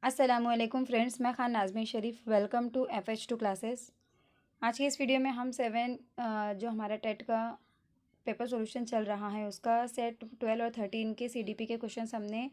अस्सलामुअलैकुम फ्रेंड्स, मैं Khan Nazmeen Sharif. Welcome to FH2 classes. आज की इस वीडियो में हम जो हमारा टेट का पेपर सॉल्यूशन चल रहा है उसका सेट 12 और 13 के CDP के क्वेश्चंस हमने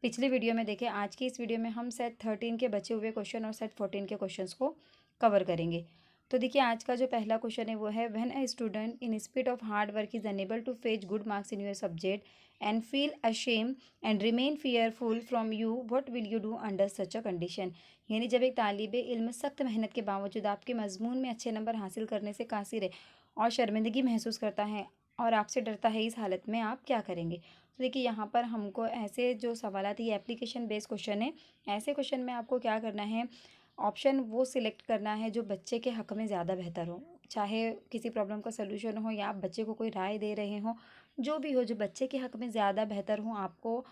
पिछली वीडियो में देखे। आज की इस वीडियो में हम सेट 13 के बचे हुए क्वेश्चन और सेट 14 के क्वेश्चंस को कवर करेंगे। तो देखिए, आज का जो पहला क्वेश्चन है वो है, when a student in spirit of hard work is unable to fetch good marks in your subject and feel ashamed and remain fearful from you, what will you do under such a condition. यानी जब एक तालिब इल्म सख्त मेहनत के बावजूद आपके मजमून में अच्छे नंबर हासिल करने से कासिर है और शर्मिंदगी महसूस करता है और आपसे डरता है, इस हालत में आप क्या करेंगे। तो देखिए, यहाँ पर हमको ऐसे जो सवाल ये एप्लीकेशन बेस्ड क्वेश्चन है। ऐसे क्वेश्चन में आपको क्या करना है, ऑप्शन वो सिलेक्ट करना है जो बच्चे के हक़ में ज़्यादा बेहतर हो। चाहे किसी प्रॉब्लम का सलूशन हो या आप बच्चे को कोई राय दे रहे हो, जो भी हो, जो बच्चे के हक़ में ज़्यादा बेहतर हो, आपको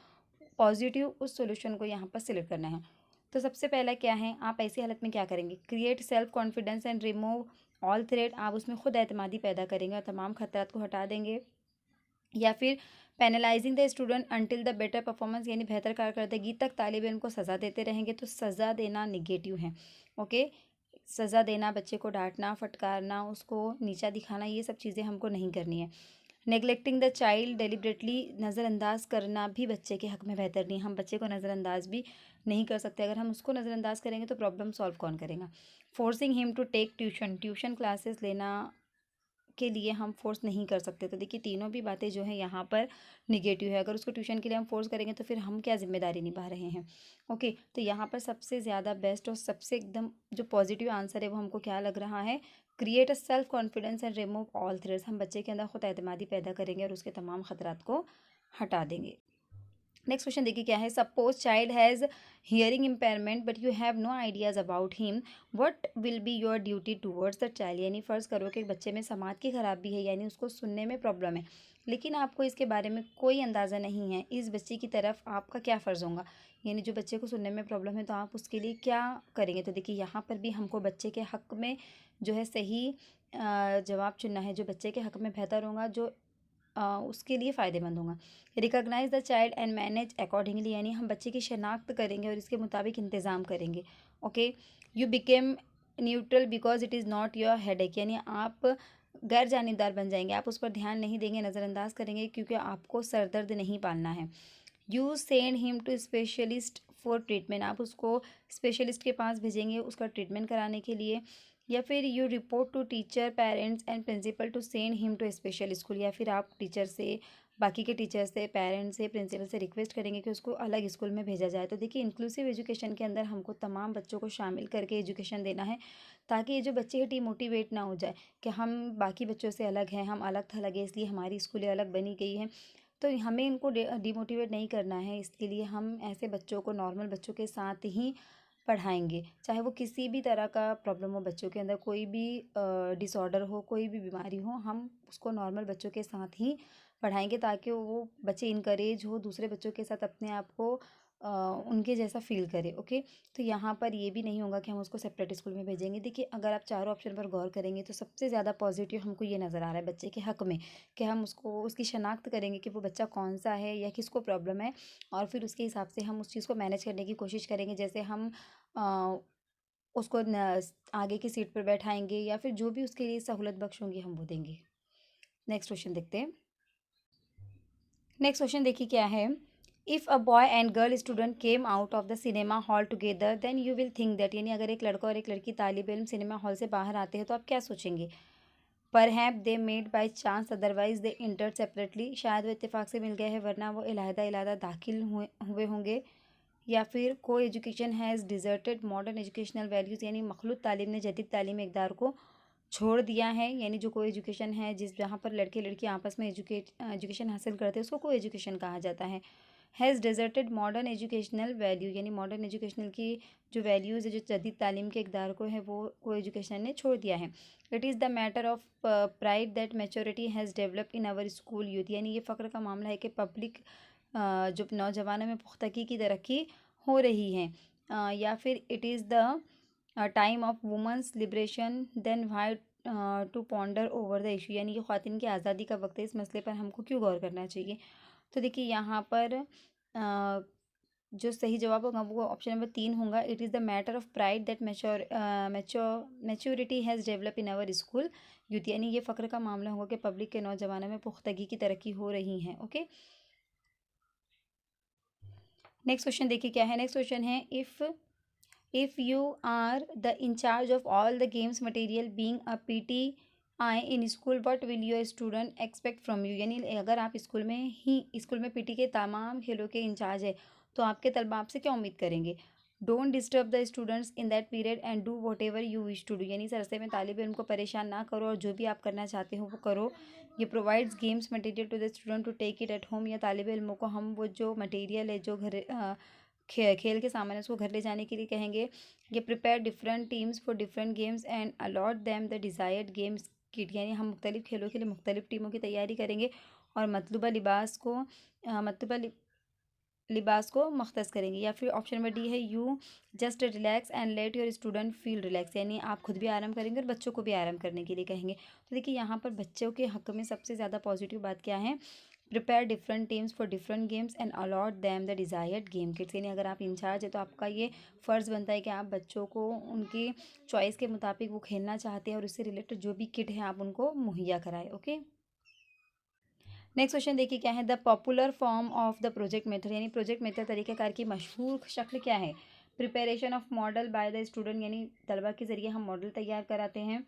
पॉजिटिव उस सॉल्यूशन को यहाँ पर सिलेक्ट करना है। तो सबसे पहला क्या है, आप ऐसी हालत में क्या करेंगे, create self confidence and remove all threat. आप उसमें खुद एतमादी पैदा करेंगे और तमाम खतरात को हटा देंगे। या फिर penalising the student until the better performance, यानी बेहतर कारकर्दगी तक तालिब इल्म को सज़ा देते रहेंगे। तो सज़ा देना निगेटिव है। ओके, सज़ा देना, बच्चे को डांटना, फटकारना, उसको नीचा दिखाना, ये सब चीज़ें हमको नहीं करनी है। नेगलेक्टिंग द चाइल्ड डेलिबरेटली, नज़रअंदाज करना भी बच्चे के हक़ में बेहतर नहीं। हम बच्चे को नज़रअंदाज भी नहीं कर सकते। अगर हम उसको नज़रअंदाज करेंगे तो प्रॉब्लम सॉल्व कौन करेगा। Forcing him to take tuition, tuition classes लेना के लिए हम फोर्स नहीं कर सकते। तो देखिए, तीनों भी बातें जो है यहाँ पर निगेटिव है। अगर उसको ट्यूशन के लिए हम फोर्स करेंगे तो फिर हम क्या जिम्मेदारी निभा रहे हैं। ओके, तो यहाँ पर सबसे ज़्यादा बेस्ट और सबसे एकदम जो पॉजिटिव आंसर है वो हमको क्या लग रहा है, create a self confidence and remove all threats. हम बच्चे के अंदर खुद एतमादी पैदा करेंगे और उसके तमाम खतरात को हटा देंगे। नेक्स्ट क्वेश्चन देखिए क्या है, suppose child has hearing impairment but you have no ideas about him, what will be your duty towards the child. यानी फ़र्ज़ करो कि बच्चे में समात की खराबी है, यानी उसको सुनने में प्रॉब्लम है, लेकिन आपको इसके बारे में कोई अंदाज़ा नहीं है। इस बच्चे की तरफ आपका क्या फ़र्ज़ होगा, यानी जो बच्चे को सुनने में प्रॉब्लम है तो आप उसके लिए क्या करेंगे। तो देखिए, यहाँ पर भी हमको बच्चे के हक़ में जो है सही जवाब चुनना है, जो बच्चे के हक़ में बेहतर होगा, जो उसके लिए फ़ायदेमंद होगा। Recognise the child and manage accordingly, यानी हम बच्चे की शनाख्त करेंगे और इसके मुताबिक इंतज़ाम करेंगे। Okay, you became neutral because it is not your headache, यानी आप गैर जानिबदार बन जाएंगे। आप उस पर ध्यान नहीं देंगे, नज़रअंदाज करेंगे, क्योंकि आपको सरदर्द नहीं पालना है। You send him to specialist for treatment, आप उसको स्पेशलिस्ट के पास भेजेंगे उसका ट्रीटमेंट कराने के लिए। या फिर you report to teacher parents and principal to send him to special school, या फिर आप टीचर से, बाकी के टीचर से, पेरेंट्स से, प्रिंसिपल से रिक्वेस्ट करेंगे कि उसको अलग स्कूल में भेजा जाए। तो देखिए, इंक्लूसिव एजुकेशन के अंदर हमको तमाम बच्चों को शामिल करके एजुकेशन देना है, ताकि ये जो बच्चे हैं डिमोटिवेट ना हो जाए कि हम बाकी बच्चों से अलग हैं, हम अलग थलग है, इसलिए हमारी स्कूलें अलग बनी गई हैं। तो हमें इनको डिमोटिवेट नहीं करना है। इसके लिए हम ऐसे बच्चों को नॉर्मल बच्चों के साथ ही पढ़ाएंगे, चाहे वो किसी भी तरह का प्रॉब्लम हो, बच्चों के अंदर कोई भी डिसऑर्डर हो, कोई भी बीमारी हो, हम उसको नॉर्मल बच्चों के साथ ही पढ़ाएंगे, ताकि वो बच्चे इनकरेज हो दूसरे बच्चों के साथ अपने आप को उनके जैसा फील करे। ओके, तो यहाँ पर ये भी नहीं होगा कि हम उसको सेपरेट स्कूल में भेजेंगे। देखिए, अगर आप चारों ऑप्शन पर गौर करेंगे तो सबसे ज़्यादा पॉजिटिव हमको ये नज़र आ रहा है बच्चे के हक़ में, कि हम उसको उसकी शनाख्त करेंगे कि वो बच्चा कौन सा है या किसको प्रॉब्लम है, और फिर उसके हिसाब से हम उस चीज़ को मैनेज करने की कोशिश करेंगे। जैसे हम अ, उसको आगे की सीट पर बैठाएंगे, या फिर जो भी उसके लिए सहूलत बख्श होंगी हम वो देंगे। नेक्स्ट क्वेश्चन देखते हैं। नेक्स्ट क्वेश्चन देखिए क्या है, if a boy and girl student came out of the cinema hall together then you will think that, यानी अगर एक लड़का और एक लड़की तालिब इल्म सिनेमा हॉल से बाहर आते हैं तो आप क्या सोचेंगे। Perhaps they made by chance, otherwise they enter separately, शायद वो इत्तेफाक से मिल गए हैं वरना वो इलाहदा इलाहदा दाखिल हुए होंगे। या फिर को education has deserted modern educational values, यानी मखलूत तालीम ने जदीद तालीमी इक़दार को छोड़ दिया है। यानी जो को एजुकेशन है, जिस जहाँ पर लड़के लड़की आपस में एजुकेशन हासिल करते हैं, उसको को एजुकेशन कहा जाता है। Has deserted modern educational value, यानी मॉडर्न एजुकेशनल की जो वैल्यूज़ है, जो जदीद तालीम के इक़दार को है, वो को एजुकेशन ने छोड़ दिया है। It is the matter of pride that maturity has develop in our school youth, यानी ये फ़ख्र का मामला है कि पब्लिक जो नौजवानों में पुख्तगी की तरक्की हो रही है। या फिर it is the time of women's liberation then why to ponder over the issue, यानी ये ख़वातीन की आज़ादी का वक्त है, इस मसले पर हमको क्यों गौर करना चाहिए। तो देखिए, यहाँ पर जो सही जवाब होगा वो ऑप्शन नंबर 3 होगा। It is the matter of pride that maturity has develop in our school youth, यानी ये फ़ख्र का मामला होगा कि पब्लिक के नौजवानों में पुख्तगी की तरक्की हो रही है। ओके, नेक्स्ट क्वेश्चन देखिए क्या है। नेक्स्ट क्वेश्चन है, if you are the incharge of all the games material being a PT I in school, what will your student expect from you, यानी अगर आप स्कूल में पीटी के तमाम खेलों के इंचार्ज है तो आपके तलबा आपसे क्या उम्मीद करेंगे। Don't disturb the students in that period and do whatever you wish to do, यानी सरसे में तालिब इल्म को परेशान ना करो और जो भी आप करना चाहते हो वो करो। ये provides games material to the student to take it at home, या तालिब इल्मों को हम वो जो मटेरियल है जो खेल के सामान है उसको घर ले जाने के लिए कहेंगे। ये prepare different teams for different games and allot them the desired games kit, यानी हम मुख्तलिफ खेलों के लिए मुख्तलिफ टीमों की तैयारी करेंगे और मतलूबा लिबास को मख्तस करेंगे। या फिर ऑप्शन नंबर डी है, you just relax and let your student feel relax, यानी आप खुद भी आराम करेंगे और बच्चों को भी आराम करने के लिए कहेंगे। तो देखिए यहाँ पर बच्चों के हक़ में सबसे ज़्यादा पॉजिटिव बात क्या है, prepare different teams for different games and allot them the desired game kits, यानी अगर आप इंचार्ज है तो आपका ये फ़र्ज़ बनता है कि आप बच्चों को उनकी चॉइस के मुताबिक वो खेलना चाहते हैं और उससे रिलेटेड जो भी किट है आप उनको मुहैया कराएं। ओके, नेक्स्ट क्वेश्चन देखिए क्या है। The popular form of the project method, यानी प्रोजेक्ट मेथड तरीक़ाकार की मशहूर शक्ल क्या है। Preparation of model by the student, यानी तलबा के ज़रिए हम मॉडल तैयार कराते हैं।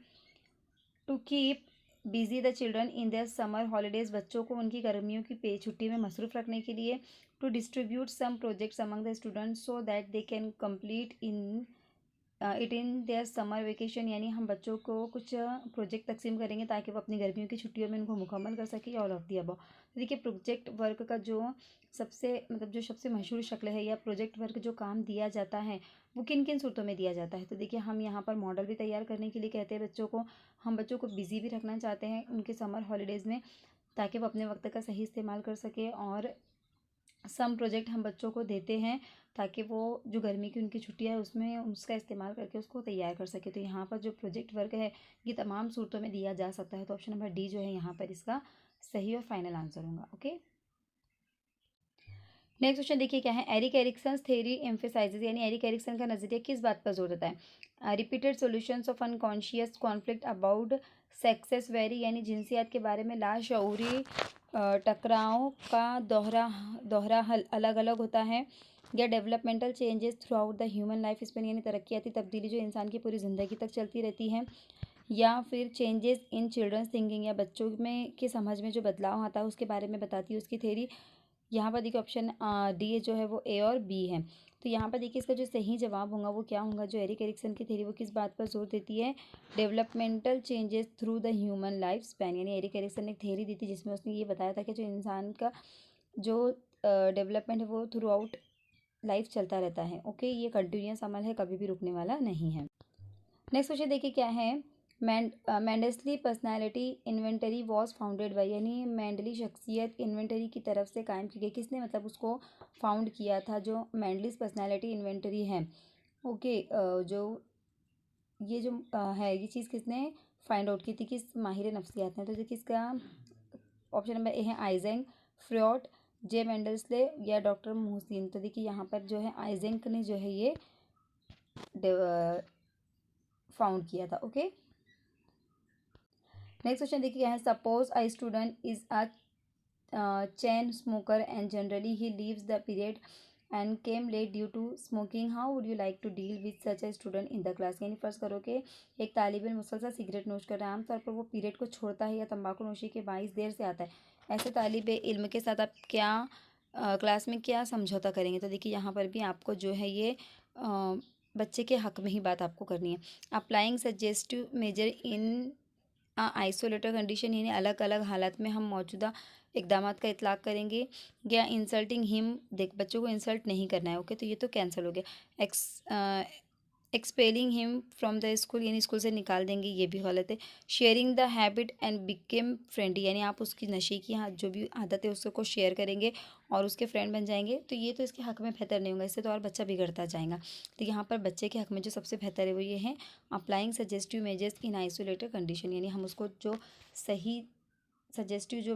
To keep busy the children in their summer holidays, बच्चों को उनकी गर्मियों की छुट्टी में मसरूफ़ रखने के लिए। To distribute some projects among the students so that they can complete it in their summer vacation, यानी हम बच्चों को कुछ प्रोजेक्ट तकसीम करेंगे ताकि वो अपनी गर्मियों की छुट्टियों में उनको मुकम्मल कर सके। ऑल ऑफ दी अबव, तो देखिए प्रोजेक्ट वर्क का जो सबसे मशहूर शक्ल है या प्रोजेक्ट वर्क जो काम दिया जाता है वो किन किन सूरतों में दिया जाता है। तो देखिए हम यहाँ पर मॉडल भी तैयार करने के लिए कहते हैं बच्चों को, हम बच्चों को बिज़ी भी रखना चाहते हैं उनके समर हॉलीडेज़ में ताकि वो अपने वक्त का सही इस्तेमाल कर सके, और सम प्रोजेक्ट हम बच्चों को देते हैं ताकि वो जो गर्मी की उनकी छुट्टियां है उसमें उसका इस्तेमाल करके उसको तैयार कर सके। तो यहाँ पर जो प्रोजेक्ट वर्क है ये तमाम सूरतों में दिया जा सकता है। तो ऑप्शन नंबर डी जो है यहाँ पर इसका सही और फाइनल आंसर होगा। ओके, नेक्स्ट क्वेश्चन देखिए क्या है। एरिक एरिक्सन थ्योरी एम्फेसाइजेस, यानी एरिक एरिक्सन का नज़रिया किस बात पर जोर देता है। Repeated solutions of unconscious conflict about sexes very, यानी जिनसियात के बारे में लाशऊरी टकराव का दोहरा हल अलग अलग होता है। या developmental changes through out the human life span, यानी तरक्याती तब्दीली जो इंसान की पूरी ज़िंदगी तक चलती रहती है। या फिर चेंजेस इन चिल्ड्रंस थिंकिंग, या बच्चों में की समझ में जो बदलाव आता है उसके बारे में बताती है उसकी थेरी। यहाँ पर देखिए ऑप्शन डी जो है वो ए और बी है। तो यहाँ पर देखिए इसका जो सही जवाब होगा वो क्या होगा, जो एरिक एरिक्सन की थ्योरी वो किस बात पर जोर देती है, developmental changes through the human life span, यानी एरिक एरिक्सन ने एक थ्योरी दी थी जिसमें उसने ये बताया था कि जो इंसान का जो डेवलपमेंट है वो थ्रू आउट लाइफ चलता रहता है। ओके, ये कंटिन्यूस अमल है, कभी भी रुकने वाला नहीं है। नेक्स्ट क्वेश्चन देखिए क्या है। Maudsley personality inventory was founded by, यानी मेंडली शख्सियत इन्वेंटरी की तरफ से कायम की गई, किसने मतलब उसको फाउंड किया था जो मेंडलिस पर्सनालिटी इन्वेंटरी है। ओके, जो ये जो है ये चीज़ किसने फाइंड आउट की थी, किस माहिर नफ्सियात ने। तो देखिए इसका ऑप्शन नंबर ए है आइजेंक फ्रॉड, जे मेंडल्सले या डॉक्टर मोहसिन। तो देखिए यहाँ पर जो है आइजेंक ने जो है ये फाउंड किया था। ओके, नेक्स्ट क्वेश्चन देखिए क्या है। Suppose a student is a chain smoker and generally he leaves the period and came late due to smoking, how would you like to deal with such a student in the class, यानी फर्ज करो कि एक तालिब इल्म मुसलसल cigarette नोश कर रहा है, आमतौर पर वो पीरियड को छोड़ता है या तंबाकू नोशी के बाईस देर से आता है। ऐसे तालिब इल्म के साथ आप क्या क्लास में क्या समझौता करेंगे। तो देखिए यहाँ पर भी आपको जो है ये बच्चे के हक़ में ही बात आपको करनी है। Applying suggestive measure in isolated condition, यानी अलग अलग हालात में हम मौजूदा इकदामात का इतलाक़ करेंगे। या इंसल्टिंग हिम, देख बच्चों को इंसल्ट नहीं करना है। ओके, तो ये तो कैंसिल हो गया। Expelling him from the school, यानी स्कूल से निकाल देंगे, ये भी गलत है। Sharing the habit and became friendly, यानी आप उसकी नशे की जो भी आदत है उसको शेयर करेंगे और उसके फ्रेंड बन जाएंगे। तो ये तो इसके हक़ में बेहतर नहीं होगा, इससे तो और बच्चा बिगड़ता जाएगा। तो यहाँ पर बच्चे के हक़ में जो सबसे बेहतर है वो ये है applying suggestive measures in isolated condition, यानी हम उसको जो सही सजेस्टिव जो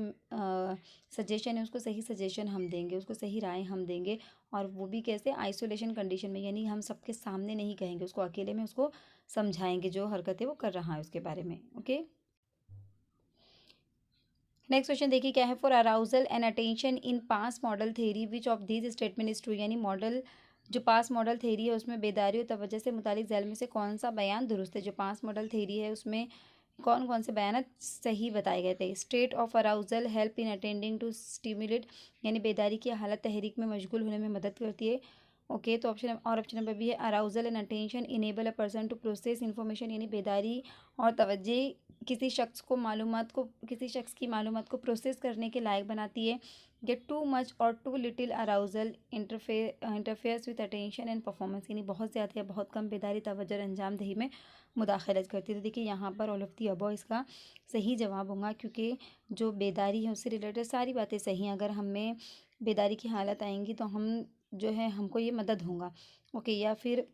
सजेशन है उसको सही सजेशन हम देंगे, उसको सही राय हम देंगे, और वो भी कैसे, आइसोलेशन कंडीशन में, यानी हम सबके सामने नहीं कहेंगे, उसको अकेले में उसको समझाएंगे जो हरकतें वो कर रहा है उसके बारे में। ओके, नेक्स्ट क्वेश्चन देखिए क्या है। For arousal and attention in pass model theory which of these statement is true, यानी मॉडल जो पास मॉडल थेरी है उसमें बेदारी और तवज्जो से मुतालिक झैल में से कौन सा बयान दुरुस्त है। जो पास मॉडल थेरी है उसमें कौन कौन से बयान सही बताए गए थे। State of arousal help in attending to stimulate, यानी बेदारी की हालत तहरीक में मशगूल होने में मदद करती है। ओके, तो ऑप्शन नंबर बी है arousal and attention enable a person to process information, यानी बेदारी और तवज्जो किसी शख्स की मालूमात को प्रोसेस करने के लायक बनाती है। गेट टू मच और too little arousal interferes with attention and performance, यानी बहुत ज़्यादा या बहुत कम बेदारी तवज्जो और अंजाम दही में मुदाखलत करती है। तो देखिए यहाँ पर ऑल ऑफ दी अबव इसका सही जवाब होगा, क्योंकि जो बेदारी है उससे रिलेटेड सारी बातें सही हैं। अगर हमें बेदारी की हालत आएंगी तो हम जो है हमको ये मदद होगा। ओके, या फिर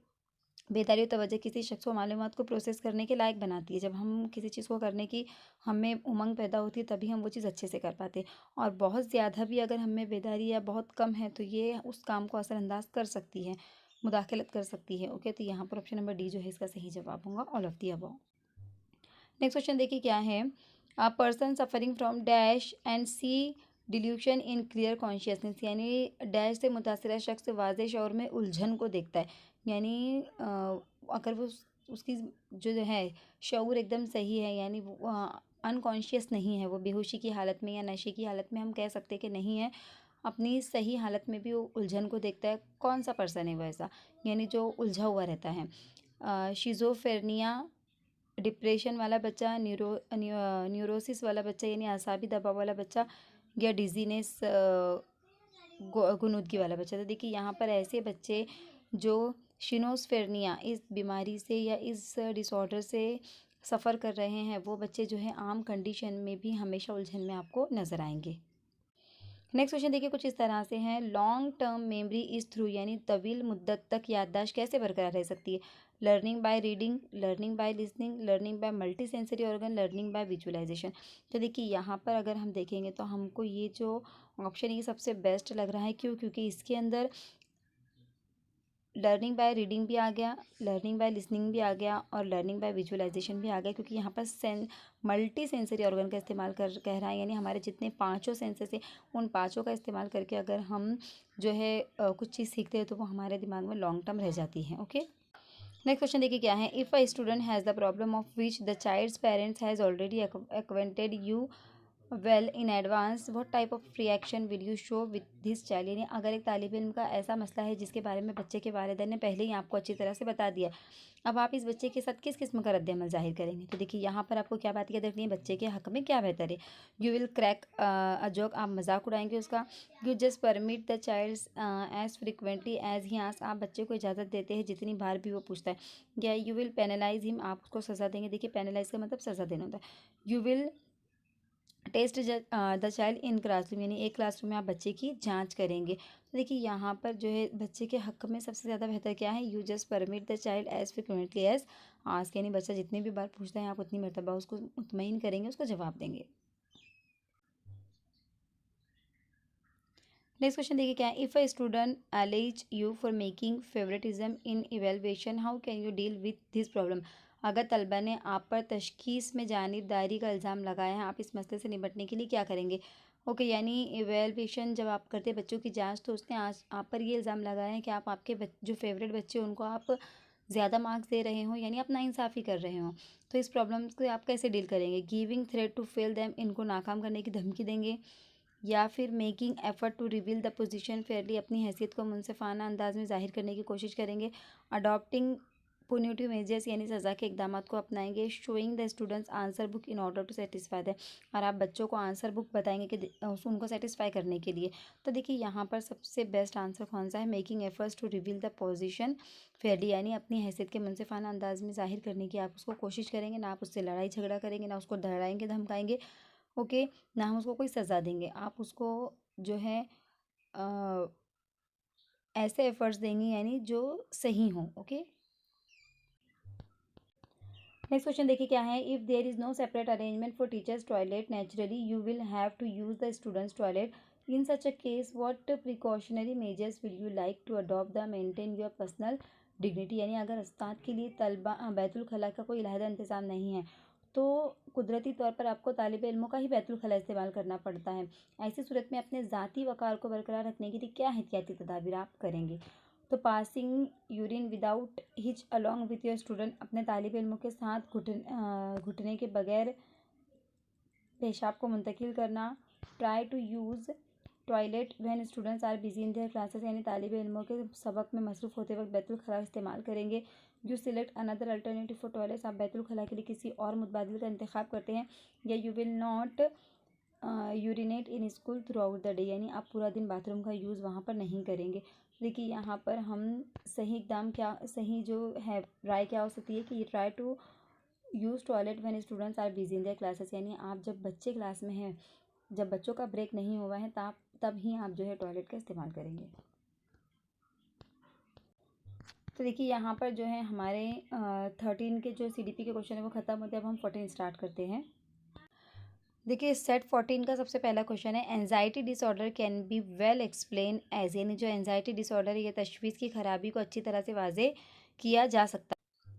बेदारी और तवज्जो किसी शख्स को मालूमात को प्रोसेस करने के लायक बनाती है। जब हम किसी चीज़ को करने की हमें उमंग पैदा होती है तभी हम वो चीज़ अच्छे से कर पाते हैं। और बहुत ज़्यादा भी अगर हमें बेदारी या बहुत कम है तो ये उस काम को असरअंदाज कर सकती है, मुदाखलत कर सकती है। ओके, तो यहाँ पर ऑप्शन नंबर डी जो है इसका सही जवाब होगा, all of the above. Next question देखिए क्या है। A person suffering from dash and see delusion in clear consciousness, यानी डैश से मुतासरा शख्स वाज़ेह शऊर में उलझन को देखता है। यानी अगर वो उसकी जो है शऊर एकदम सही है, यानी वो अनकॉन्शियस नहीं है, वो बेहोशी की हालत में या नशे की हालत में हम कह सकते हैं कि नहीं है, अपनी सही हालत में भी वो उलझन को देखता है। कौन सा पर्सन है वो ऐसा, यानी जो उलझा हुआ रहता है। शिज़ोफ्रेनिया, डिप्रेशन वाला बच्चा, न्यूरोसिस वाला बच्चा यानी आसाबी दबाव वाला बच्चा, या डिजीनेस गुनूदगी वाला बच्चा। तो देखिए यहाँ पर ऐसे बच्चे जो शिनोस्फेरनिया इस बीमारी से या इस डिसऑर्डर से सफ़र कर रहे हैं वो बच्चे जो है आम कंडीशन में भी हमेशा उलझन में आपको नज़र आएंगे। नेक्स्ट क्वेश्चन देखिए कुछ इस तरह से है। Long term memory is through, यानी तवील मुद्दत तक याददाश्त कैसे बरकरार रह सकती है। Learning by reading, learning by listening, learning by multi sensory organ, learning by visualisation. तो देखिए यहाँ पर अगर हम देखेंगे तो हमको ये जो ऑप्शन है ये सबसे बेस्ट लग रहा है। क्यों? क्योंकि इसके अंदर लर्निंग बाय रीडिंग भी आ गया, लर्निंग बाय लिसनिंग भी आ गया, और लर्निंग बाय विजुअलाइजेशन भी आ गया। क्योंकि यहाँ पर मल्टी सेंसरी ऑर्गन का इस्तेमाल कह रहा है, यानी हमारे जितने पांचों सेंसेस हैं उन पांचों का इस्तेमाल करके अगर हम जो है कुछ चीज़ सीखते हैं तो वो हमारे दिमाग में लॉन्ग टर्म रह जाती है। ओके, नेक्स्ट क्वेश्चन देखिए क्या है। If a student has the problem of which the child's parents has already acquainted you well in advance, what type of reaction will you show with this child, यानी अगर एक तालिब इल्म का ऐसा मसला है जिसके बारे में बच्चे के वालिदैन ने पहले ही आपको अच्छी तरह से बता दिया, अब आप इस बच्चे के साथ किस किस्म का रद्द-ए-अमल ज़ाहिर करेंगे। तो देखिए यहाँ पर आपको क्या बात याद रखनी है, बच्चे के हक़ में क्या बेहतर है। You will crack a joke, आप मजाक उड़ाएंगे उसका। You just permit the child's as frequently as he ask, आप बच्चे को इजाज़त देते हैं जितनी बार भी वो पूछता है। या यू विल पेनलाइज हिम, आप उसको सज़ा देंगे। देखिए पेनलाइज का मतलब सज़ा देना होता है। You will test the child in classroom, यानी एक क्लासरूम में आप बच्चे की जांच करेंगे। तो देखिए यहाँ पर जो है बच्चे के हक़ में सबसे ज़्यादा बेहतर क्या है, you just permit the child as frequently as ask, यानी बच्चा जितनी भी बार पूछता है आप उतनी मरतबा उसको मुतमईन करेंगे, उसको जवाब देंगे। नेक्स्ट क्वेश्चन देखिए क्या है। If a student alleged you for making favouritism in evaluation, how can you deal with this problem, अगर तलबा ने आप पर तशखीस में जानिबदारी का इल्ज़ाम लगाया है, आप इस मसले से निपटने के लिए क्या करेंगे। ओके, यानी इवेलुएशन जब आप करते हैं बच्चों की जांच तो उसने आज आप पर ये इल्ज़ाम लगाया है कि आप आपके जो फेवरेट बच्चे हैं उनको आप ज़्यादा मार्क्स दे रहे हो, यानी आप नाइंसाफ़ी कर रहे हो। तो इस प्रॉब्लम को आप कैसे डील करेंगे। Giving threat to fail them, इनको नाकाम करने की धमकी देंगे, या फिर making effort to reveal the position fairly, अपनी हैसियत को मुनसिफाना अंदाज में ज़ाहिर करने की कोशिश करेंगे। अडॉप्टिंग पुनिटिव मेजर्स, यानी सज़ा के इकदाम को अपनाएंगे। Showing the students answer book in order to satisfy the, और आप बच्चों को आंसर बुक बताएंगे कि उनको सेटिस्फाई करने के लिए। तो देखिए यहाँ पर सबसे बेस्ट आंसर कौन सा है, making efforts to reveal the position fairly, यानी अपनी हैसियत के मुनसिफाना अंदाज में ज़ाहिर करने की आप उसको कोशिश करेंगे, ना आप उससे लड़ाई झगड़ा करेंगे, ना उसको डराएंगे धमकाएंगे। ओके, ना हम उसको कोई सज़ा देंगे, आप उसको जो है अ, ऐसे एफर्ट्स देंगे यानी जो सही हों। ओके, नेक्स्ट क्वेश्चन देखिए क्या है, if there is no separate arrangement for teachers toilet naturally you will have to use the students toilet in such a case what precautionary measures will you like to adopt the maintain your personal dignity. यानी अगर उस्ताद के लिए तलबा बैतुल खला का कोई अलहदा इंतज़ाम नहीं है तो कुदरती तौर पर आपको तालिब इल्मों का ही बैतुल खला इस्तेमाल करना पड़ता है। ऐसी सूरत में अपने ज़ाती वक़ार को बरकरार रखने के लिए क्या एहतियाती तदाबीर आप करेंगे। तो passing urine without hitch along with your student, अपने तालिब इल्मों के साथ घुटने के बगैर पेशाब को मुंतकिल करना। Try to use toilet when students are busy in their classes, यानी तालिब इल्मों के सबक में मसरूफ़ होते वक्त बैतुल खला इस्तेमाल करेंगे। You select another alternative for toilets, आप बैतुल खला के लिए किसी और मुतबादिल का इंतखाब करते हैं। या you will not urinate in school through out the day, यानी आप पूरा दिन बाथरूम का यूज़ वहाँ पर नहीं करेंगे। देखिए यहाँ पर हम सही इकदाम क्या, सही जो है राय क्या हो सकती है कि try to use toilet when students are busy in their classes, यानी आप जब बच्चे क्लास में हैं, जब बच्चों का ब्रेक नहीं हुआ है तब ही आप जो है टॉयलेट का इस्तेमाल करेंगे। तो देखिए यहाँ पर जो है हमारे 13 के जो CDP के क्वेश्चन है वो ख़त्म होते हैं। अब हम 14 स्टार्ट करते हैं। देखिए सेट 14 का सबसे पहला क्वेश्चन है, anxiety disorder can be well explain as, यानी जो एंजाइटी डिसऑर्डर है ये तशवीश की खराबी को अच्छी तरह से वाजे किया जा सकता है।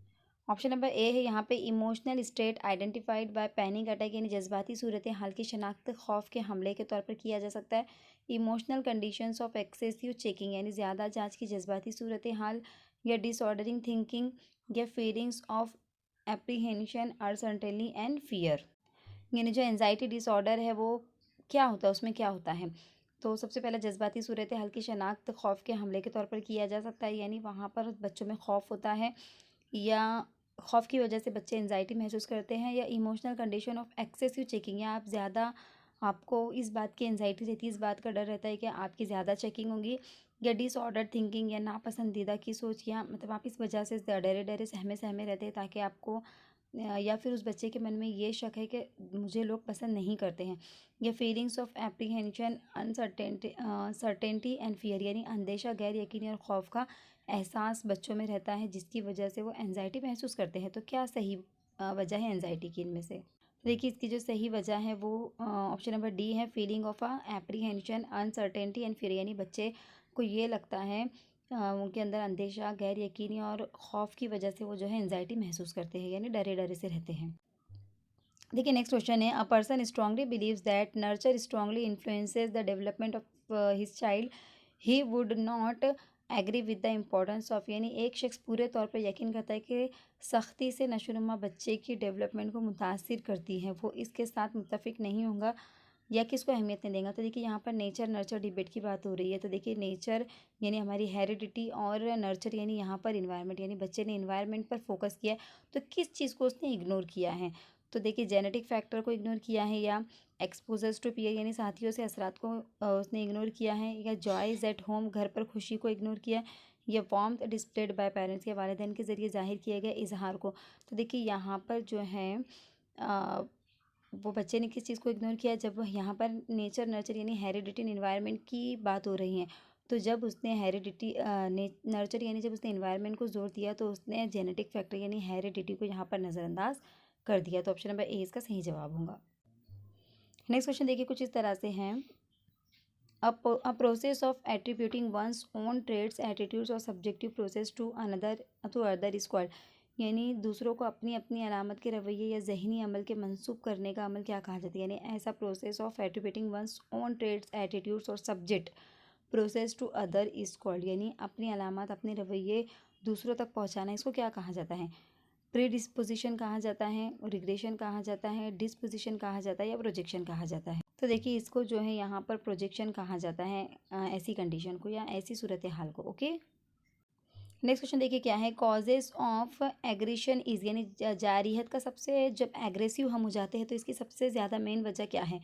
ऑप्शन नंबर ए है यहाँ पे, emotional state identified by panic attack, यानी जज्बाती सूरत हाल की शनाख्त खौफ के हमले के तौर पर किया जा सकता है। Emotional conditions of excessive checking, यानी ज़्यादा जांच की जज्बाती सूरत हाल, या डिसऑर्डरिंग थिंकिंग, या feelings of apprehension uncertainty and fear. यानी जो एंजाइटी डिसऑर्डर है वो क्या होता है, उसमें क्या होता है। तो सबसे पहला जज्बाती सूरत हाल की शनाख्त खौफ के हमले के तौर पर किया जा सकता है, यानी वहाँ पर बच्चों में खौफ होता है या खौफ की वजह से बच्चे एंजाइटी महसूस करते हैं। या emotional condition of excessive checking, या आप ज़्यादा, आपको इस बात की एंजाइटी रहती है, इस बात का डर रहता है कि आपकी ज़्यादा चेकिंग होगी। या डिसऑर्डर थिंकिंग, या नापसंदीदा की सोच, या मतलब आप इस वजह से डरे डरे सहमे सहमे रहते हैं ताकि आपको, या फिर उस बच्चे के मन में ये शक है कि मुझे लोग पसंद नहीं करते हैं। या feelings of apprehension certainty and fear, यानी अंदेशा, गैर यकीनी और खौफ का एहसास बच्चों में रहता है जिसकी वजह से वो एंजाइटी महसूस करते हैं। तो क्या सही वजह है एंजाइटी की इनमें से। देखिए इसकी जो सही वजह है वो ऑप्शन नंबर डी है, feeling of apprehension uncertainty and fear, यानी बच्चे को ये लगता है, उनके अंदर अंदेशा, गैर यकीनी और खौफ की वजह से वो जो है एंजाइटी महसूस करते हैं, यानी डरे डरे से रहते हैं। देखिए नेक्स्ट क्वेश्चन है, a person strongly believes that nurture strongly influences the development of his child, he would not agree with the importance of, यानी एक शख्स पूरे तौर पर यकीन करता है कि सख्ती से नशोनुमा बच्चे की डेवलपमेंट को मुतासिर करती है, वो इसके साथ मुत्तफिक नहीं होगा या किसको अहमियत नहीं देगा। तो देखिए यहाँ पर नेचर नर्चर डिबेट की बात हो रही है। तो देखिए नेचर यानी हमारी हेरिडिटी, और नर्चर यानी यहाँ पर इन्वायरमेंट, यानी बच्चे ने इन्वायरमेंट पर फोकस किया है। तो किस चीज़ को उसने इग्नोर किया है। तो देखिए जेनेटिक फैक्टर को इग्नोर किया है, या एक्सपोजर्स टू पीयर यानी साथियों से असरात को उसने इग्नोर किया है, या जॉयज़ एट होम घर पर खुशी को इग्नोर किया है, या वार्मथ डिस्प्लेड बाय पेरेंट्स या वालिदैन के ज़रिए ज़ाहिर किए गए इजहार को। तो देखिए यहाँ पर जो है वो बच्चे ने किस चीज़ को इग्नोर किया, जब यहाँ पर नेचर नर्चर यानी हेरिडिटी इन्वायरमेंट की बात हो रही है। तो जब उसने हेरिडिटी नर्चर यानी जब उसने इन्वायरमेंट को जोर दिया तो उसने जेनेटिक फैक्टर यानी हेरिडिटी को यहाँ पर नज़रअंदाज कर दिया। तो ऑप्शन नंबर ए इसका सही जवाब होगा। नेक्स्ट क्वेश्चन देखिए कुछ इस तरह से हैं, a process of attributing one's own traits, attitudes और subjective process to other is called, यानी दूसरों को अपनी अपनी अलामत के रवैये या जहनी अमल के मंसूब करने का अमल क्या कहा जाता है। यानी ऐसा process of attributing one's own traits, attitudes और subject process to other is called, यानी अपनी अलामत, अपने रवैये दूसरों तक पहुँचाना, इसको क्या कहा जाता है। प्रीडिस्पोजिशन कहा जाता है, रिग्रेशन कहा जाता है, डिस्पोजिशन कहा जाता है, या प्रोजेक्शन कहा जाता है। तो देखिए इसको जो है यहाँ पर प्रोजेक्शन कहा जाता है, ऐसी कंडीशन को या ऐसी सूरत हाल को। ओके नेक्स्ट क्वेश्चन देखिए क्या है, कॉजेज ऑफ एग्रेशन इज, यानी जारियत का सबसे, जब एग्रेसिव हम हो जाते हैं तो इसकी सबसे ज़्यादा मेन वजह क्या है।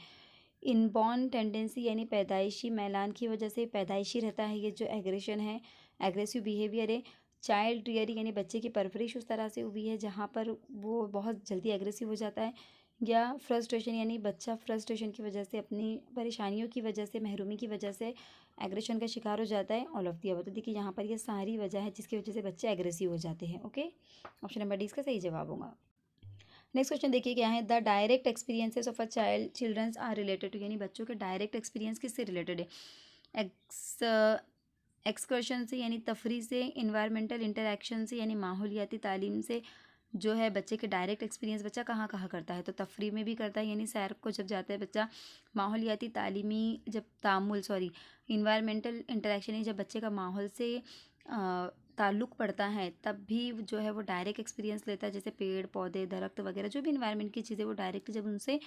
इनबॉर्न टेंडेंसी यानी पैदाइशी मैलान की वजह से पैदाइशी रहता है ये जो एग्रेशन है, एग्रेसिव बिहेवियर है। चाइल्ड रियरिंग यानी बच्चे की परवरिश उस तरह से हुई है जहाँ पर वो बहुत जल्दी एग्रेसिव हो जाता है। या फ्रस्ट्रेशन यानी बच्चा फ्रस्ट्रेशन की वजह से, अपनी परेशानियों की वजह से, महरूमी की वजह से एग्रेशन का शिकार हो जाता है। All of the above. तो देखिए यहाँ पर ये सारी वजह है जिसकी वजह से बच्चे एग्रेसिव हो जाते हैं। ओके ऑप्शन नंबर डी इसका सही जवाब होगा। नेक्स्ट क्वेश्चन देखिए क्या है, the direct experiences of a childrens are related to, यानी बच्चों के डायरेक्ट एक्सपीरियंस किससे रिलेटेड है? एक्स एक्सकर्शन से यानी तफरी से, इन्वायरमेंटल इंटरेक्शन से यानी माहौलियाती तालीम से। जो है बच्चे के डायरेक्ट एक्सपीरियंस बच्चा कहाँ कहाँ करता है, तो तफरी में भी करता है यानी सैर को जब जाता है बच्चा, माहौलियाती तालीमी जब इन्वायरमेंटल इंटरेक्शन यानी जब बच्चे का माहौल से ताल्लुक़ पड़ता है तब भी जो है वो डायरेक्ट एक्सपीरियंस लेता है, जैसे पेड़ पौधे दरख्त वगैरह जो भी इन्वायरमेंट की चीज़ें वो डायरेक्ट जब उनसे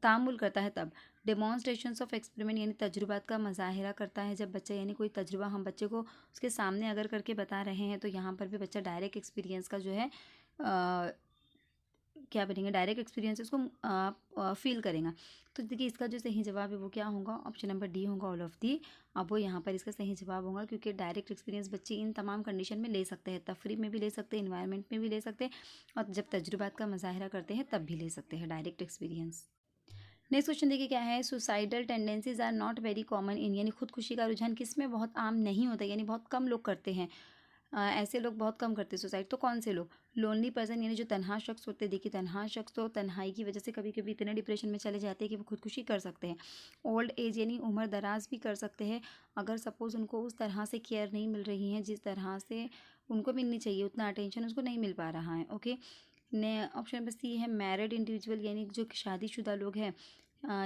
तामुल करता है तब। डेमॉन्स्ट्रेशंस ऑफ एक्सपेरिमेंट यानी तजुर्बात का मुज़ाहिरा करता है जब बच्चा, यानी कोई तजुर्बा हम बच्चे को उसके सामने अगर करके बता रहे हैं तो यहाँ पर भी बच्चा डायरेक्ट एक्सपीरियंस का जो है क्या बनेंगे, डायरेक्ट एक्सपीरियंस उसको फील करेगा। तो देखिए इसका जो सही जवाब है वो क्या होगा, ऑप्शन नंबर डी होगा, ऑल ऑफ दी। अब वो यहाँ पर इसका सही जवाब होगा, क्योंकि डायरेक्ट एक्सपीरियंस बच्चे इन तमाम कंडीशन में ले सकते हैं, तफरी में भी ले सकते हैं, इन्वायरमेंट में भी ले सकते हैं, और जब तजुर्बात का मुज़ाहिरा करते हैं तब भी ले सकते हैं डायरेक्ट एक्सपीरियंस। नेक्स्ट क्वेश्चन देखिए क्या है, suicidal tendencies are not very common in, यानी खुदकुशी का रुझान किस में बहुत आम नहीं होता, यानी बहुत कम लोग करते हैं। ऐसे लोग बहुत कम करते हैं सुसाइड। तो कौन से लोग, लोनली पर्सन यानी जो तन्हा शख्स होते हैं, देखिए तन्हा शख्स तो तन्हाई की वजह से कभी कभी इतने डिप्रेशन में चले जाते हैं कि वो खुदकुशी कर सकते हैं। ओल्ड एज यानी उम्र दराज भी कर सकते हैं, अगर सपोज़ उनको उस तरह से केयर नहीं मिल रही है जिस तरह से उनको मिलनी चाहिए, उतना अटेंशन उसको नहीं मिल पा रहा है। ओके, ने ऑप्शन नंबर सी है मैरिड इंडिविजुअल, यानी जो शादीशुदा लोग हैं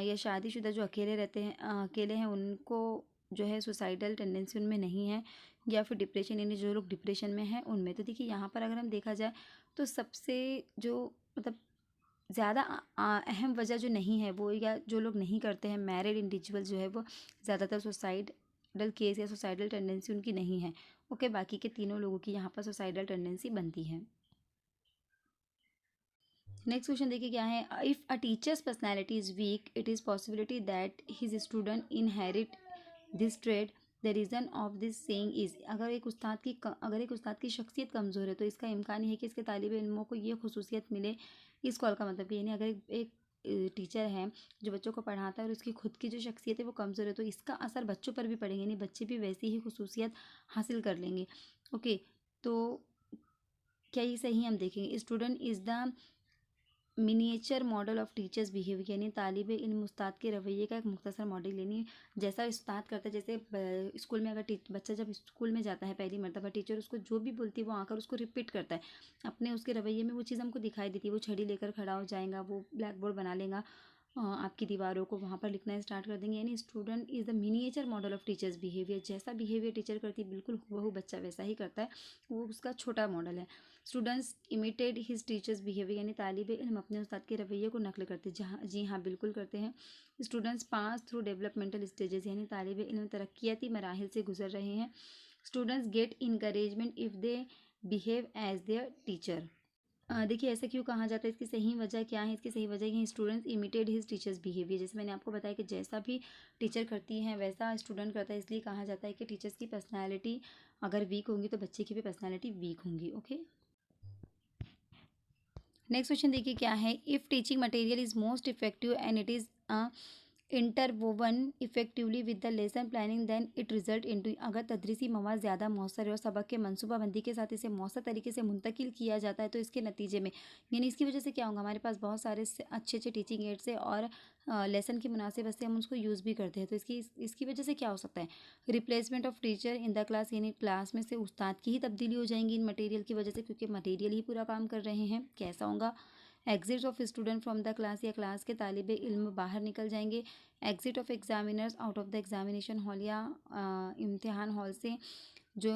या शादीशुदा जो अकेले रहते हैं, अकेले हैं, उनको जो है सुसाइडल टेंडेंसी उनमें नहीं है, या फिर डिप्रेशन यानी जो लोग डिप्रेशन में हैं उनमें। तो देखिए यहाँ पर अगर हम देखा जाए तो सबसे जो मतलब ज़्यादा अहम वजह जो नहीं है वो, या जो लोग नहीं करते हैं, मैरिड इंडिविजुअल जो है वो ज़्यादातर सुसाइडल केस या सुसाइडल टेंडेंसी उनकी नहीं है। ओके, बाकी के तीनों लोगों की यहाँ पर सुसाइडल टेंडेंसी बनती है। नेक्स्ट क्वेश्चन देखिए क्या है, if a teachers personality is week it is possibility that his student inherit this trade, the reason of this saying is, अगर एक उस्ताद की शख्सियत कमज़ोर है तो इसका इम्कान है कि इसके तालिब इल्मों को ये खसूसियत मिले। इस कॉल का मतलब कि यानी अगर एक टीचर है जो बच्चों को पढ़ाता है और उसकी खुद की जो शख्सियत है वो कमज़ोर है तो इसका असर बच्चों पर भी पड़ेगा, यानी बच्चे भी वैसी ही खसूसियत हासिल कर लेंगे। ओके, तो क्या ये सही हम देखेंगे, student is the miniature model of teachers behaviour, यानी तालिब इल्म उस्ताद के रवैये का एक मुख्तसर मॉडल, यानी जैसा उस्ताद करता है, जैसे स्कूल में अगर बच्चा जब स्कूल में जाता है पहली मरतबा, टीचर उसको जो भी बोलती है वो आकर उसको रिपीट करता है, अपने उसके रवैये में वो चीज़ हमको दिखाई देती है, वो छड़ी लेकर खड़ा हो जाएगा, वो ब्लैक बोर्ड बना लेगा, आपकी दीवारों को वहाँ पर लिखना स्टार्ट कर देंगे, यानी student is the miniature model of teachers behaviour, जैसा बिहेवियर टीचर करती है बिल्कुल हूबहू बच्चा वैसा ही करता है, वो उसका छोटा मॉडल है। Students emitted his teachers behaviour, यानी तालिब इल्म अपने उस्ताद के रवैये को नकल करते हैं, जहाँ जी हाँ बिल्कुल करते हैं। Students pass through developmental stages, यानी तालिब इल्म तरक्याती मराहिल से गुजर रहे हैं। Students get encouragement if they behave as their teacher. देखिए ऐसा क्यों कहा जाता है, इसकी सही वजह क्या है, इसकी सही वजह ये students emitted his teachers behaviour, जैसे मैंने आपको बताया कि जैसा भी टीचर करती हैं वैसा स्टूडेंट करता है, इसलिए कहा जाता है कि टीचर्स की पर्सनैलिटी अगर वीक होंगी तो बच्चे की भी पर्सनैलिटी वीक होंगी। ओके, नेक्स्ट क्वेश्चन देखिए क्या है, if teaching material is most effective and it is interwoven effectively with the lesson planning then it result into, अगर तदरीसी मवाद ज़्यादा मौसर है और सबक के मनसूबाबंदी के साथ इसे मौसर तरीके से मुंतकिल किया जाता है तो इसके नतीजे में, यानी इसकी वजह से क्या होगा, हमारे पास बहुत सारे अच्छे अच्छे टीचिंग एड्स है और लेसन की मुनासिबत से हम उसको यूज़ भी करते हैं, तो इसकी वजह से क्या हो सकता है, replacement of teacher in the class, यानी क्लास में से उस्ताद की ही तब्दीली हो जाएंगी इन मटेरियल की वजह से, क्योंकि मटेरियल ही पूरा काम कर रहे हैं। कैसा होगा, exit of student from the class, या क्लास के तालिब इल्म बाहर निकल जाएंगे। Exit of examiners out of the examination hall, या इम्तिहान हॉल से जो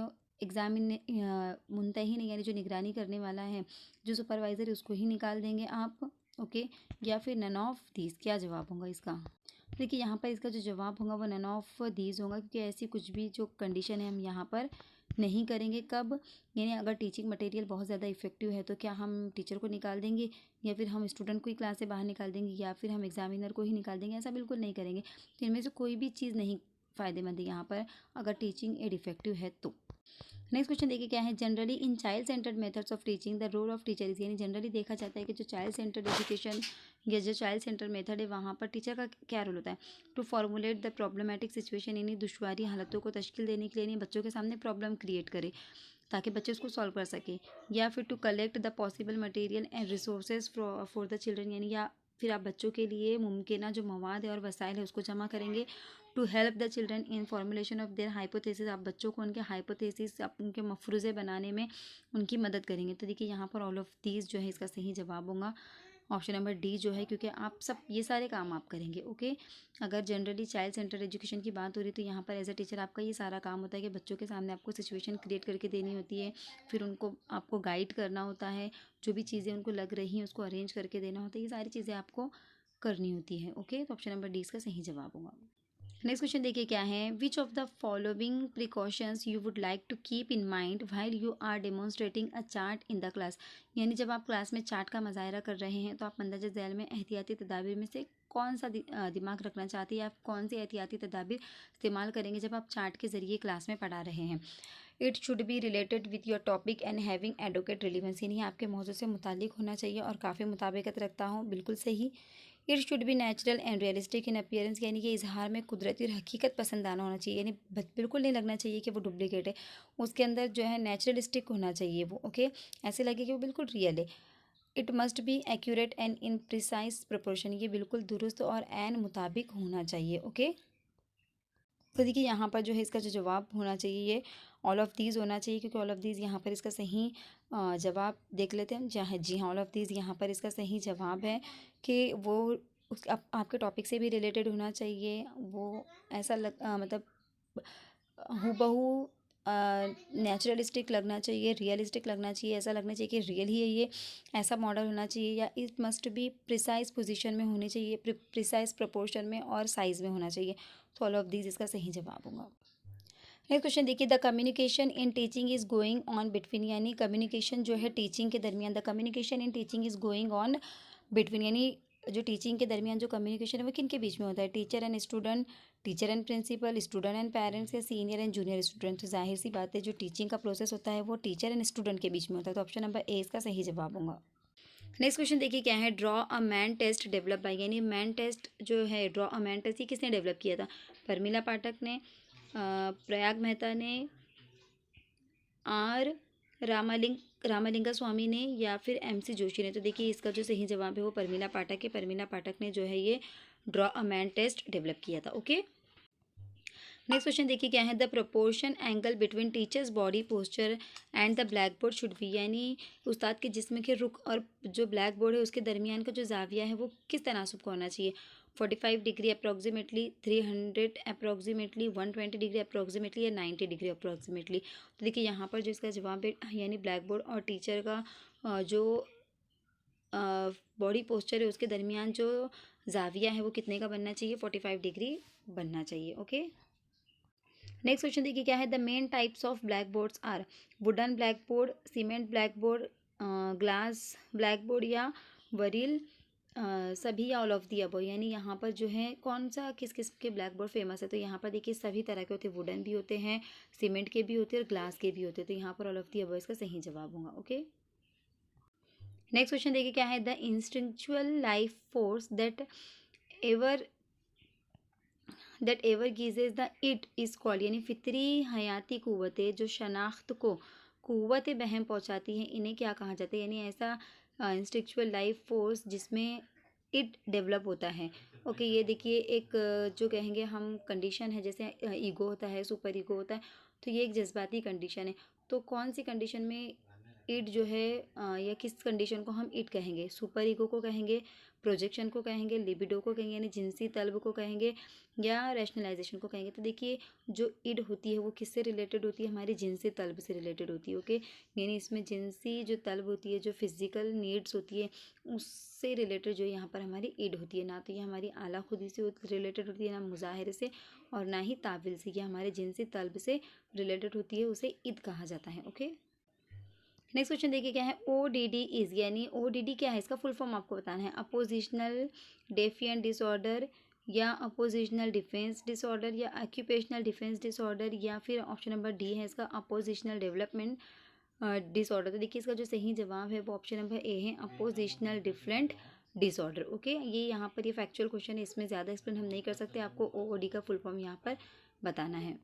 मुंतहिन यानी जो निगरानी करने वाला है, जो सुपरवाइज़र उसको ही निकाल देंगे आप। ओके, या फिर नन ऑफ दीज, क्या जवाब होगा इसका, देखिए यहाँ पर इसका जो जवाब होगा वो नन ऑफ दीज होगा, क्योंकि ऐसी कुछ भी जो कंडीशन है हम यहाँ पर नहीं करेंगे। कब, यानी अगर टीचिंग मटेरियल बहुत ज़्यादा इफेक्टिव है तो क्या हम टीचर को निकाल देंगे, या फिर हम स्टूडेंट को ही क्लास से बाहर निकाल देंगे, या फिर हम एग्जामिनर को ही निकाल देंगे, ऐसा बिल्कुल नहीं करेंगे। तो इनमें से कोई भी चीज़ नहीं फ़ायदेमंद है यहाँ पर, अगर टीचिंग एड इफेक्टिव है तो। नेक्स्ट क्वेश्चन देखिए क्या है, generally in child centered methods of teaching the role of teacher is, यानी जनरली देखा जाता है कि जो चाइल्ड सेंटर्ड एजुकेशन या जो चाइल्ड सेंटर मेथड है वहाँ पर टीचर का क्या रोल होता है, to formulate the problematic situation, यानी दुश्वारी हालतों को तश्कील देने के लिए, यानी बच्चों के सामने प्रॉब्लम क्रिएट करे, ताकि बच्चे उसको सॉल्व कर सकें, या फिर to collect the possible material and resources for the children, यानी या फिर आप बच्चों के लिए मुमकिन जो मवाद है और वसाइल है उसको जमा करेंगे। To help the children in formulation of their hypothesis, आप बच्चों को उनके हाइपोथेसिस, उनके मफरूज़े बनाने में उनकी मदद करेंगे। तो देखिए यहाँ पर ऑल ऑफ दीज जो है इसका सही जवाब होगा ऑप्शन नंबर डी जो है, क्योंकि आप सब ये सारे काम आप करेंगे। ओके, अगर जनरली चाइल्ड सेंटर एजुकेशन की बात हो रही तो यहाँ पर एज अ टीचर आपका ये सारा काम होता है कि बच्चों के सामने आपको सिचुएशन क्रिएट करके देनी होती है, फिर उनको आपको गाइड करना होता है, जो भी चीज़ें उनको लग रही हैं उसको अरेंज करके देना होता है, ये सारी चीज़ें आपको करनी होती है। ओके, तो ऑप्शन नंबर डी इसका सही जवाब होगा। नेक्स्ट क्वेश्चन देखिए क्या है, which of the following precautions you would like to keep in mind while you are demonstrating a chart in the class, यानी जब आप क्लास में चार्ट का मुजाहरा कर रहे हैं तो आप मंदरजा झैल में एहतियाती तदाबीर में से कौन सा दिमाग रखना चाहते हैं, आप कौन सी एहतियाती तदाबीर इस्तेमाल करेंगे जब आप चार्ट के ज़रिए क्लास में पढ़ा रहे हैं। It should be related with your topic and having advocate relevance, यानी आपके मौजूद से मुतालिक होना चाहिए और काफ़ी मुताबिकत रखता हूँ, बिल्कुल सही। It should be natural and realistic in appearance, यानी कि इजहार में कुदरती और हकीकत पसंद आना होना चाहिए, यानी बिल्कुल नहीं लगना चाहिए कि वो डुप्लीकेट है, उसके अंदर जो है नेचुरलिस्टिक होना चाहिए वो। ओके, ऐसे लगे कि वो बिल्कुल रियल है। It must be accurate and in precise proportion, ये बिल्कुल दुरुस्त और एन मुताबिक होना चाहिए। ओके, तो देखिए यहाँ पर जो है इसका जो जवाब होना चाहिए ये ऑल ऑफ दीज होना चाहिए, क्योंकि ऑल ऑफ दीज यहाँ पर इसका सही जवाब देख लेते हैं हम। जहाँ जी हाँ, ऑल ऑफ दीज यहाँ पर इसका सही जवाब है कि वो आपके टॉपिक से भी रिलेटेड होना चाहिए, वो ऐसा मतलब हूबहू नेचुरलिस्टिक लगना चाहिए, रियलिस्टिक लगना चाहिए, ऐसा लगना चाहिए कि रियल ही है ये, ऐसा मॉडल होना चाहिए, या it must be precise position में होनी चाहिए, प्रिसाइज प्रोपोर्शन में और साइज़ में होना चाहिए। तो ऑल ऑफ दीज इसका सही जवाब होगा। नेक्स्ट क्वेश्चन देखिए, the communication in teaching is going on between, यानी कम्युनिकेशन जो है टीचिंग के दरमियान, the communication in teaching is going on between, यानी जो टीचिंग के दरमियान जो कम्युनिकेशन है वो किन के बीच में होता है, teacher and student, teacher and principal, student and parents, या सीनियर एंड जूनियर स्टूडेंट। तो जाहिर सी बात है जो टीचिंग का प्रोसेस होता है वो टीचर एंड स्टूडेंट के बीच में होता है, तो ऑप्शन नंबर ए इसका सही जवाब होगा। नेक्स्ट क्वेश्चन देखिए क्या है, draw a man test develop by, यानी मैन टेस्ट जो है, ड्रॉ अ मैन टेस्ट ये किसने डेवलप किया था, परमिला पाठक ने, प्रयाग मेहता ने, आर रामालिंगा स्वामी ने, या फिर एमसी जोशी ने। तो देखिए इसका जो सही जवाब है वो परमिला पाठक है, परमिला पाठक ने जो है ये draw a man test develop किया था। ओके, नेक्स्ट क्वेश्चन देखिए क्या है, the proportion angle between teachers body posture and the black board should be, यानी उस्ताद के जिस्म के रुख और जो ब्लैक बोर्ड है उसके दरमियान का जो जाविया है वो किस तनासुब का होना चाहिए, 45 degree approximately, 300 approximately, 120 degree approximately, या 90 डिग्री अप्रॉक्सीमेटली। तो देखिए यहाँ पर जो इसका जवाब है, यानी ब्लैक बोर्ड और टीचर का जो बॉडी पोस्चर है उसके दरमियान जो जाविया है वो कितने का बनना चाहिए, 45 डिग्री बनना चाहिए। ओके, नेक्स्ट क्वेश्चन देखिए क्या है, the main types of black boards are wooden black board, cement black board, glass black board, या वरील सभी, या ऑल ऑफ दी अबव, यानी यहाँ पर जो है कौन सा किस किस्म के ब्लैक बोर्ड फेमस है। तो यहाँ पर देखिए सभी तरह के होते हैं, वुडन भी होते हैं, सीमेंट के भी होते हैं और ग्लास के भी होते हैं, तो यहाँ पर ऑल ऑफ दी अबव इसका सही जवाब होगा। ओके, नेक्स्ट क्वेश्चन देखिए क्या है, the instinctual life force that एवर गीजेज द इट इज़ कॉल्ड, यानी फितरी हयाती क़ुव्वतें जो शनाख्त को क़ुव्वत बहम पहुँचाती हैं इन्हें क्या कहा जाता है, यानी ऐसा इंस्टिंक्चुअल लाइफ फोर्स जिसमें इट डेवलप होता है। ओके, ये देखिए एक जो कहेंगे हम कंडीशन है, जैसे ईगो होता है, सुपर ईगो होता है, तो ये एक जज्बाती कंडीशन है। तो कौन सी कंडीशन में इट जो है या किस कंडीशन को हम इट कहेंगे, सुपर ईगो को कहेंगे, प्रोजेक्शन को कहेंगे, लिबिडो को कहेंगे यानी जिनसी तलब को कहेंगे, या रैशनलाइजेशन को कहेंगे। तो देखिए जो इड होती है वो किससे रिलेटेड होती है, हमारी जिनसी तलब से रिलेटेड होती है। ओके, यानी इसमें जिनसी जो तलब होती है, जो फिजिकल नीड्स होती है, उससे रिलेटेड जो यहाँ पर हमारी इड होती है। ना तो ये हमारी आला खुदी से रिलेटेड होती है, ना मुजाहिरे से, और ना ही ताविल से। ये हमारे जिनसी तलब से रिलेटेड होती है, उसे इद कहा जाता है। ओके, नेक्स्ट क्वेश्चन देखिए क्या है, ODD इज, यानी ODD क्या है, इसका फुल फॉर्म आपको बताना है। अपोजिशनल डेफिएंट डिसऑर्डर, या अपोजिशनल डिफेंस डिसऑर्डर, या ऑक्यूपेशनल डिफेंस डिसऑर्डर, या फिर ऑप्शन नंबर डी है इसका अपोजिशनल डेवलपमेंट डिसऑर्डर। तो देखिए इसका जो सही जवाब है वो ऑप्शन नंबर ए है, अपोजिशनल डिफरेंट डिसऑर्डर। ओके, ये यहाँ पर ये फैक्चुअल क्वेश्चन है, इसमें ज़्यादा एक्सप्लेन हम नहीं कर सकते, आपको OOD का फुल फॉर्म यहाँ पर बताना है।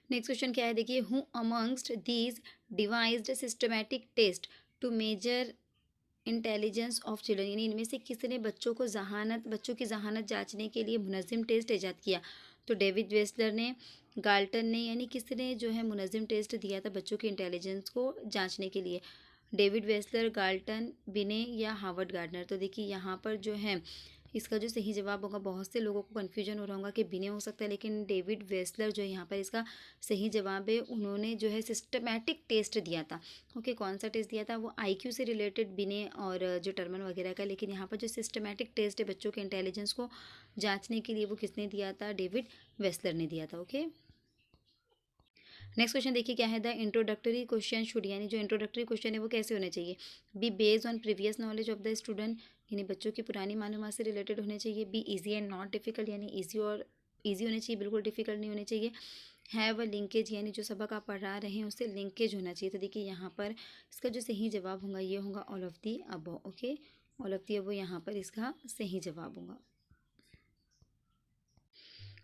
नेक्स्ट क्वेश्चन क्या है देखिए, who amongst these devised systematic test to measure intelligence of children, यानी इनमें से किसने बच्चों की जहानत जांचने के लिए मुनज़्ज़म टेस्ट ईजाद किया। तो डेविड वेस्लर ने, गाल्टन ने, यानी किसने जो है मुनज़्ज़म टेस्ट दिया था बच्चों की इंटेलिजेंस को जांचने के लिए। डेविड वेस्लर, गाल्टन, बिने या हार्वर्ड गार्डनर। तो देखिए यहाँ पर जो है इसका जो सही जवाब होगा, बहुत से लोगों को कन्फ्यूजन हो रहा होगा कि बिने हो सकता है, लेकिन डेविड वेस्लर जो है यहाँ पर इसका सही जवाब है। उन्होंने जो है सिस्टमैटिक टेस्ट दिया था। ओके, कौन सा टेस्ट दिया था, वो आईक्यू से रिलेटेड बिने और जो टर्मन वगैरह का, लेकिन यहाँ पर जो सिस्टमैटिक टेस्ट है बच्चों के इंटेलिजेंस को जांचने के लिए, वो किसने दिया था, डेविड वेस्लर ने दिया था। ओके, नेक्स्ट क्वेश्चन देखिए क्या है, द इंट्रोडक्टरी क्वेश्चन शुड, यानी जो इंट्रोडक्टरी क्वेश्चन है वो कैसे होने चाहिए, be based on previous knowledge of the student, यानी बच्चों की पुरानी मालूमात से रिलेटेड होने चाहिए। Be easy and not difficult, यानी ईजी होने चाहिए, बिल्कुल डिफिकल्ट नहीं होने चाहिए। हैव अ लिंकेज, यानी जो सबक आप पढ़ा रहे हैं उससे लिंकेज होना चाहिए। तो देखिए यहाँ पर इसका जो सही जवाब होगा ये होगा all of the above. Okay, all of the above यहाँ पर इसका सही जवाब होगा।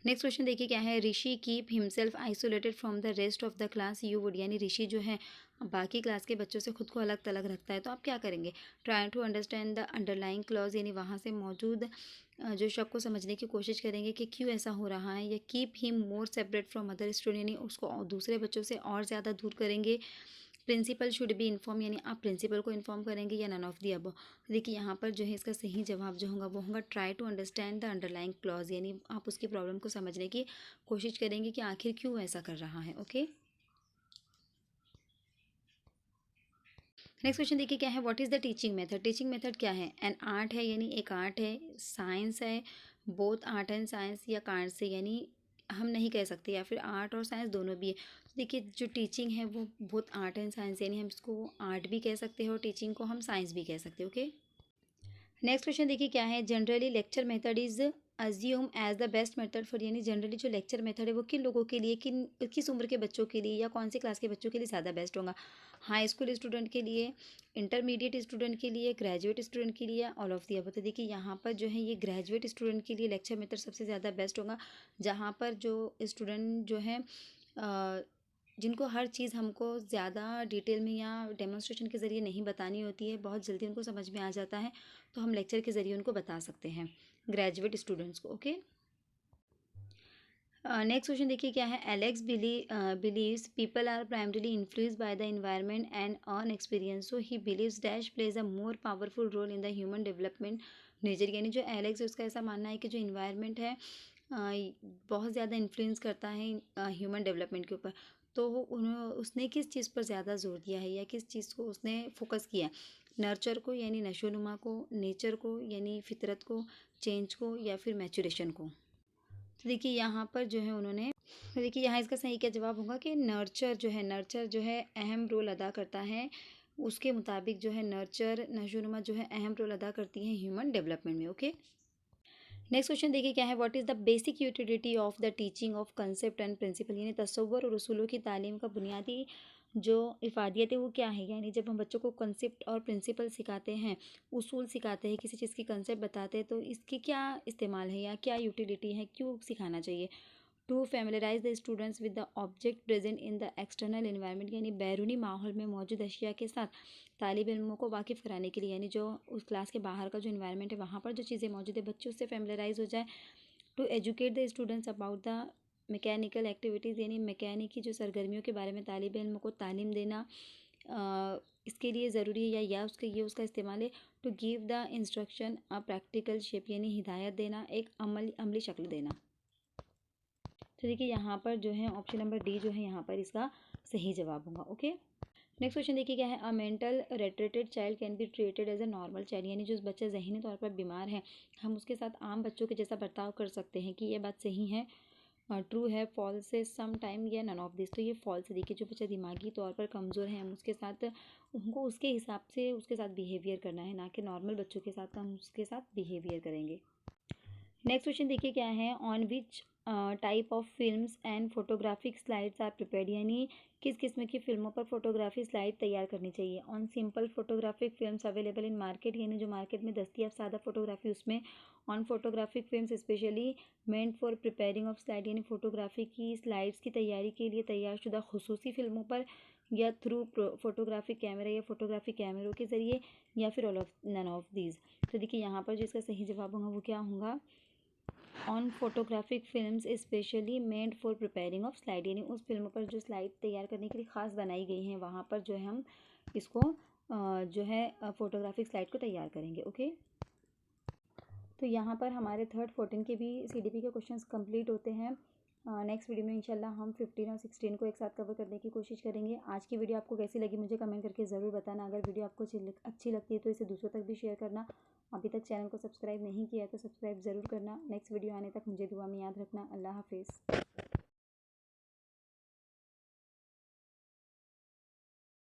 नेक्स्ट क्वेश्चन देखिए क्या है, Rishi keep himself isolated from the rest of the class, you would, यानी ऋषि जो है बाकी क्लास के बच्चों से खुद को अलग थलग रखता है, तो आप क्या करेंगे, try to understand the underlying cause, यानी वहाँ से मौजूद जो शब्द को समझने की कोशिश करेंगे कि क्यों ऐसा हो रहा है। या keep him more separate from other student, यानी उसको दूसरे बच्चों से और ज़्यादा दूर करेंगे। प्रिंसिपल शुड बी इन्फॉर्म, यानी आप प्रिंसिपल को इन्फॉर्म करेंगे, या नन ऑफ दी अबव। देखिए यहाँ पर जो है इसका सही जवाब जो होगा वो होगा try to understand the underlying cause, यानी आप उसकी प्रॉब्लम को समझने की कोशिश करेंगे कि आखिर क्यों ऐसा कर रहा है। ओके, नेक्स्ट क्वेश्चन देखिए क्या है, what is the teaching method, teaching method क्या है, एन आर्ट है, यानी एक आर्ट है, साइंस है, बोथ आर्ट एंड साइंस, या कांट से, यानी हम नहीं कह सकते, या फिर आर्ट और साइंस दोनों भी है। तो देखिए जो टीचिंग है वो बोथ आर्ट एंड साइंस, यानी हम इसको आर्ट भी कह सकते हैं और टीचिंग को हम साइंस भी कह सकते हैं। ओके, नेक्स्ट क्वेश्चन देखिए क्या है, generally lecture method is assume as the best method for, यानी जनरली जो लेक्चर मेथड है वो किन लोगों के लिए, किस उम्र के बच्चों के लिए या कौन सी क्लास के बच्चों के लिए ज़्यादा बेस्ट होगा, हाई स्कूल स्टूडेंट के लिए, इंटरमीडिएट स्टूडेंट के लिए, ग्रेजुएट स्टूडेंट के लिए, ऑल ऑफ दी अबव। तो देखिए यहाँ पर जो है ये ग्रेजुएट स्टूडेंट के लिए लेक्चर मेथड सबसे ज़्यादा बेस्ट होगा, जहाँ पर जो स्टूडेंट जो है जिनको हर चीज़ हमको ज़्यादा डिटेल में या डेमोन्स्ट्रेशन के ज़रिए नहीं बतानी होती है, बहुत जल्दी उनको समझ में आ जाता है, तो हम लेक्चर के ज़रिए उनको बता सकते हैं ग्रेजुएट स्टूडेंट्स को। ओके, नेक्स्ट क्वेश्चन देखिए क्या है, Alex believes people are primarily influenced by the environment and on experience, so he believes dash plays a more powerful role in the human development nature, यानी जो Alex है उसका ऐसा मानना है कि जो इन्वायरमेंट है बहुत ज़्यादा इन्फ्लुएंस करता है ह्यूमन डेवलपमेंट के ऊपर। तो उसने किस चीज़ पर ज़्यादा जोर दिया है या किस चीज़ को उसने फोकस किया है, नर्चर को यानी नशोनुमा को, नेचर को यानी फितरत को, चेंज को, या फिर मैचुरेशन को। तो देखिए यहाँ पर जो है उन्होंने, तो देखिए यहाँ इसका सही क्या जवाब होगा कि नर्चर जो है अहम रोल अदा करता है, उसके मुताबिक जो है नर्चर नशोनुमा जो है अहम रोल अदा करती है ह्यूमन डेवलपमेंट में। ओके, नेक्स्ट क्वेश्चन देखिए क्या है, what is the basic utility of the teaching of concept and principle, यानी तसव्वुर और उसूलों की तालीम का बुनियादी जो इफादियत है वो क्या है, यानी जब हम बच्चों को कंसेप्ट और प्रिंसिपल सिखाते हैं, उसूल सिखाते हैं, किसी चीज़ की कंसेप्ट बताते हैं, तो इसकी क्या इस्तेमाल है या क्या यूटिलिटी है, क्यों सिखाना चाहिए। To familiarise the students with the object present in the external environment, यानी बैरूनी माहौल में मौजूद अशिया के साथ तालिब इल्मों को वाकिफ़ कराने के लिए, यानी जो उस क्लास के बाहर का जो इन्वायरमेंट है वहाँ पर जो चीज़ें मौजूद है बच्चे उससे फैमिलराइज हो जाए। To educate the students about the mechanical activities, यानी मैकेनिक की जो सरगर्मियों के बारे में तालिब इल्म को तालीम देना इसके लिए ज़रूरी है, या उसका इस्तेमाल है। To give the instruction a practical shape, यानी हिदायत देना, एक अमली शक्ल देना। तो देखिए यहाँ पर जो है ऑप्शन नंबर डी जो है यहाँ पर इसका सही जवाब होगा। ओके, नेक्स्ट क्वेश्चन देखिए क्या है, a mental retarded child can be treated as a normal child, यानी जो बच्चा ज़हनी तौर पर बीमार है हम उसके साथ आम बच्चों के जैसा बर्ताव कर सकते हैं, कि ये बात सही है, ट्रू है, फॉल्स है, सम टाइम, या नन ऑफ दिस। तो ये फॉल्स है। देखिए जो बच्चा दिमागी तौर पर कमज़ोर है हम उसके साथ उनको उसके हिसाब से उसके साथ बिहेवियर करना है, ना कि नॉर्मल बच्चों के साथ हम उसके साथ बिहेवियर करेंगे। नेक्स्ट क्वेश्चन देखिए क्या है, on which type of films and photographic slides are prepared, यानी किस किस्म की फ़िल्मों पर फोटोग्राफी स्लाइड तैयार करनी चाहिए। On simple photographic films available in market, यानी जो मार्केट में दस्तियाब सादा फोटोग्राफी उसमें। On photographic films specially meant for preparing of slide, यानी फोटोग्राफी की स्लाइड्स की तैयारी के लिए तैयार शुदा खुसूसी फिल्मों पर, या थ्रू फोटोग्राफिक कैमरा या फोटोग्राफिक कैमरों के ज़रिए, या फिर all of none of these. तो देखिए यहाँ पर जो इसका सही जवाब होगा वो क्या होगा, on photographic films specially made for preparing of slide, यानी उस फिल्म पर जो स्लाइड तैयार करने के लिए ख़ास बनाई गई हैं वहाँ पर जो है हम इसको जो है फोटोग्राफिक स्लाइड को तैयार करेंगे। ओके, तो यहाँ पर हमारे थर्ड 14 के भी CDP के क्वेश्चंस कंप्लीट होते हैं। नेक्स्ट वीडियो में इंशाल्लाह हम 15 और 16 को एक साथ कवर करने की कोशिश करेंगे। आज की वीडियो आपको कैसी लगी मुझे कमेंट करके ज़रूर बताना। अगर वीडियो आपको अच्छी लगती है तो इसे दूसरों तक भी शेयर करना। अभी तक चैनल को सब्सक्राइब नहीं किया है तो सब्सक्राइब ज़रूर करना। नेक्स्ट वीडियो आने तक मुझे दुआ में याद रखना। अल्लाह हाफिज़।